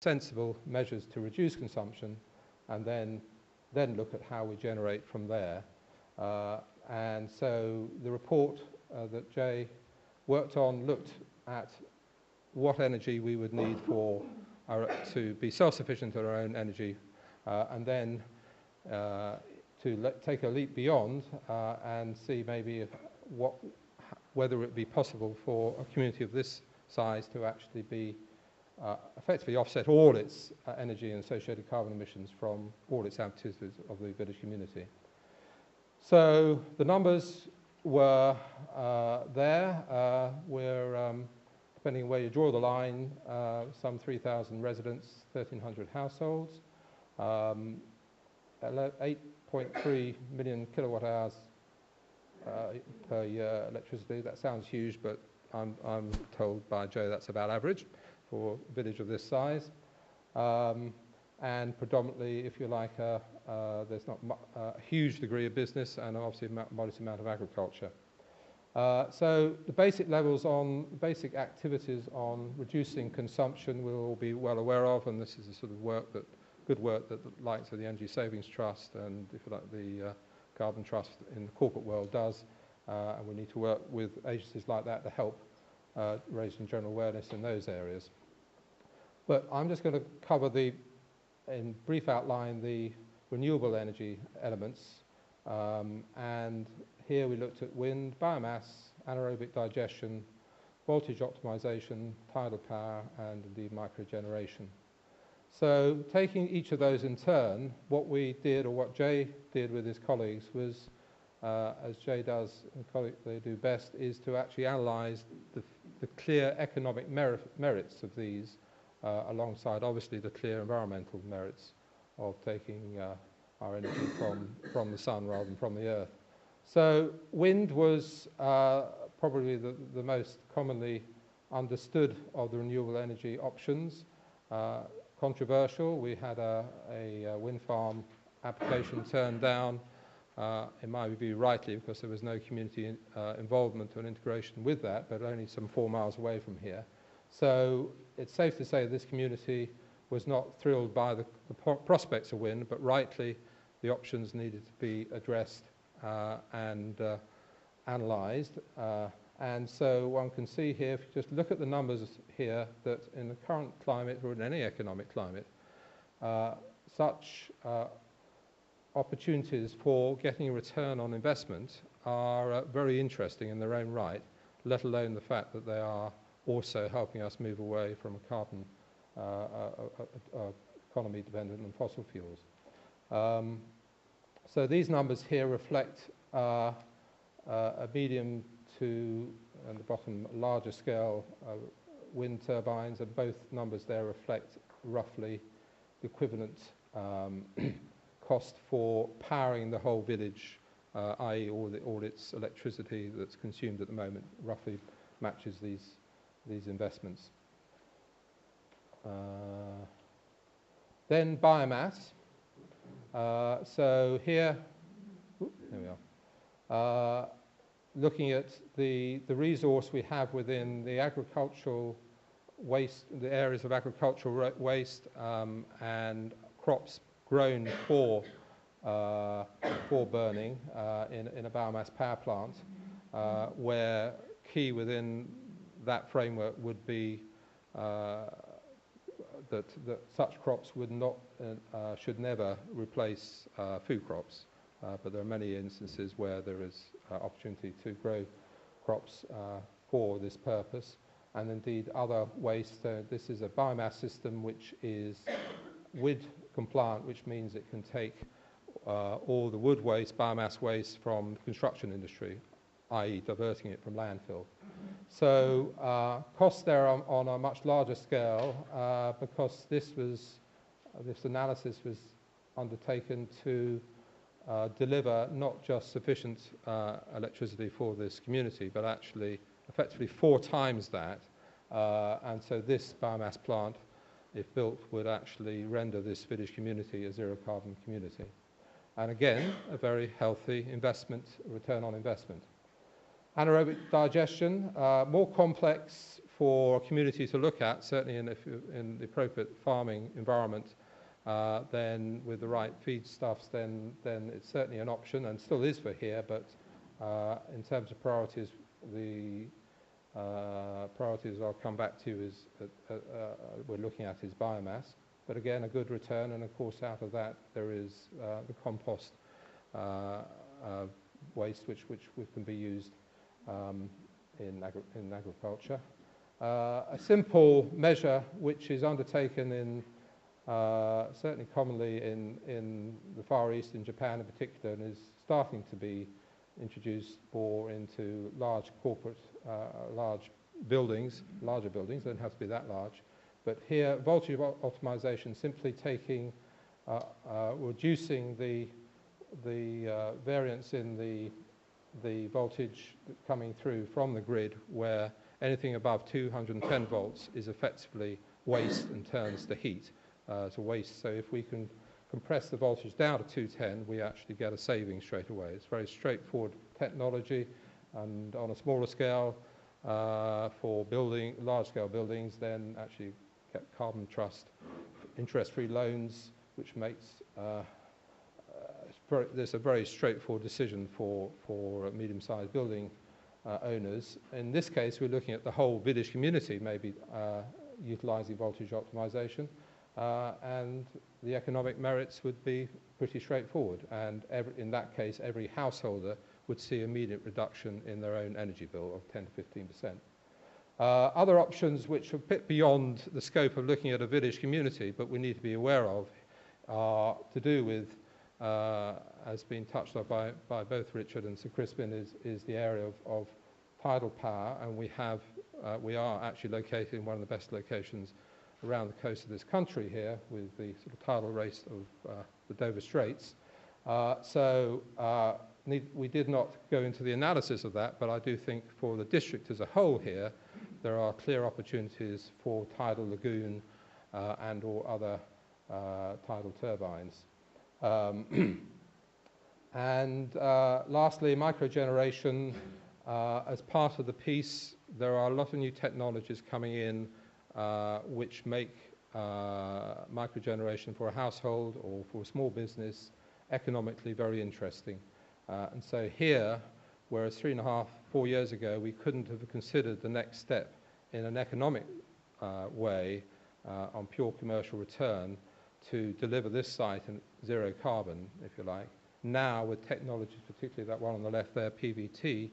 sensible measures to reduce consumption, and then look at how we generate from there. And so the report that Jay worked on looked at what energy we would need to be self-sufficient in our own energy, and then to take a leap beyond and see maybe whether it would be possible for a community of this size to actually be effectively offset all its energy and associated carbon emissions from all its activities of the village community. So the numbers were there. We're, depending on where you draw the line, some 3,000 residents, 1,300 households, 8.3 million kilowatt hours per year electricity. That sounds huge, but I'm told by Joe that's about average for a village of this size. And predominantly, if you like, there's not a huge degree of business and obviously a modest amount of agriculture. So the basic basic activities on reducing consumption we'll all be well aware of, and this is the sort of good work that the likes of the Energy Savings Trust and, if you like, the Carbon Trust in the corporate world does, and we need to work with agencies like that to help raising general awareness in those areas. But I'm just going to cover in brief outline, the renewable energy elements, and here we looked at wind, biomass, anaerobic digestion, voltage optimization, tidal power, and indeed microgeneration. So taking each of those in turn, what we did, or what Jay did with his colleagues was, as Jay does and colleagues they do best, is to actually analyze the clear economic merits of these alongside obviously the clear environmental merits of taking our energy from the sun rather than from the earth. So wind was probably the most commonly understood of the renewable energy options. Controversial. We had a wind farm application turned down, in my view rightly, because there was no community involvement or integration with that, but only some 4 miles away from here. So it's safe to say this community was not thrilled by the prospects of wind, but rightly the options needed to be addressed and analysed. And so one can see here, if you just look at the numbers here, that in the current climate, or in any economic climate, such opportunities for getting a return on investment are very interesting in their own right, let alone the fact that they are also helping us move away from a carbon economy dependent on fossil fuels. So these numbers here reflect a medium to, and the bottom, larger scale wind turbines, and both numbers there reflect roughly the equivalent cost for powering the whole village, i.e. all its electricity that's consumed at the moment roughly matches these investments. Then biomass. So here we are. Looking at the resource we have within the agricultural waste, the areas of agricultural waste and crops grown for burning in a biomass power plant, where key within that framework would be that such crops would not, should never replace food crops. But there are many instances where there is opportunity to grow crops for this purpose, and indeed other waste. This is a biomass system which is WID compliant, which means it can take all the wood waste, biomass waste from the construction industry, i.e. diverting it from landfill. So costs there are on a much larger scale because this analysis was undertaken to deliver not just sufficient electricity for this community, but actually effectively 4 times that. And so this biomass plant, if built, would actually render this village community a zero carbon community. And again, a very healthy investment, return on investment. Anaerobic digestion, more complex for a community to look at, certainly in the appropriate farming environment, then with the right feedstuffs, then it's certainly an option, and still is for here, but in terms of priorities, the priorities I'll come back to is we're looking at is biomass. But again, a good return, and of course out of that there is the compost waste which can be used in agriculture. A simple measure which is undertaken in certainly commonly in the Far East, in Japan in particular, and is starting to be introduced more into large corporate, larger buildings, don't have to be that large. But here, voltage optimization, simply taking, reducing the variance in the voltage coming through from the grid, where anything above 210 volts is effectively waste and turns to heat, to waste. So if we can compress the voltage down to 210, we actually get a saving straight away. It's very straightforward technology, and on a smaller scale, for building large-scale buildings, then actually get carbon trust, interest-free loans, which makes there's a very straightforward decision for medium-sized building owners. In this case, we're looking at the whole village community, maybe utilizing voltage optimization, and the economic merits would be pretty straightforward. And in that case, every householder would see immediate reduction in their own energy bill of 10 to 15%. Other options which are a bit beyond the scope of looking at a village community, but we need to be aware of, are to do with, as been touched on by both Richard and Sir Crispin, is the area of tidal power, and we are actually located in one of the best locations around the coast of this country here, with the sort of tidal race of the Dover Straits. We did not go into the analysis of that, but I do think for the district as a whole here, there are clear opportunities for tidal lagoon and or other tidal turbines. And lastly, microgeneration. As part of the piece, there are a lot of new technologies coming in which make microgeneration for a household or for a small business economically very interesting. And so here, whereas 3.5, 4 years ago, we couldn't have considered the next step in an economic way on pure commercial return to deliver this site in zero carbon, if you like. Now, with technology, particularly that one on the left there, PVT,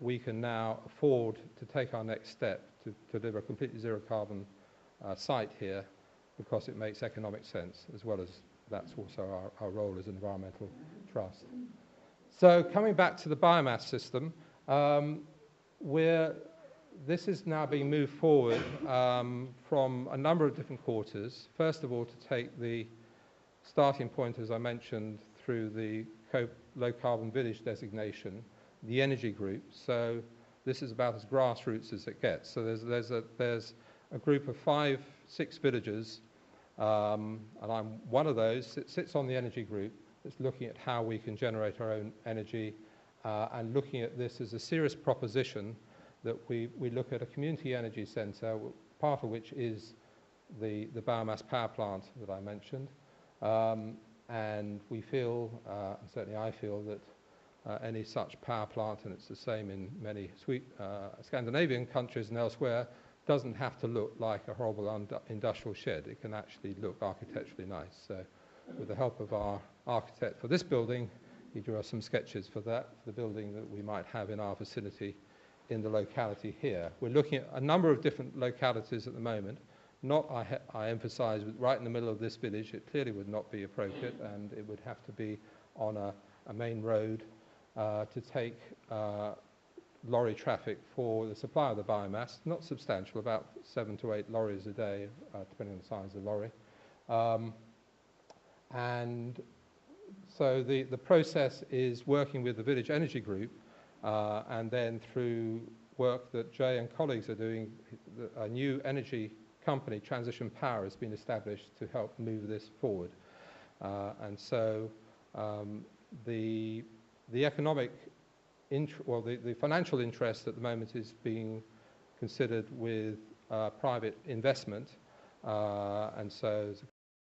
we can now afford to take our next step to deliver a completely zero carbon site here, because it makes economic sense, as well as that's also our role as environmental trust. So coming back to the biomass system, this is now being moved forward from a number of different quarters. First of all, to take the starting point, as I mentioned, through the low carbon village designation, the energy group. So this is about as grassroots as it gets. So there's a group of 5, 6 villages, and I'm one of those. It sits on the energy group. It's looking at how we can generate our own energy, and looking at this as a serious proposition that we look at a community energy centre, part of which is the biomass power plant that I mentioned. And we feel, and certainly I feel, that any such power plant, and it's the same in many Scandinavian countries and elsewhere, doesn't have to look like a horrible industrial shed. It can actually look architecturally nice. So with the help of our architect for this building, he drew us some sketches for that, for the building that we might have in our vicinity in the locality here. We're looking at a number of different localities at the moment. Not, I emphasize, right in the middle of this village. It clearly would not be appropriate, and it would have to be on a main road to take lorry traffic for the supply of the biomass. Not substantial, about 7 to 8 lorries a day, depending on the size of the lorry. And so the process is working with the village energy group, and then through work that Jay and colleagues are doing, a new energy company, Transition Power, has been established to help move this forward. And so the economic, the financial interest at the moment is being considered with private investment, and so there's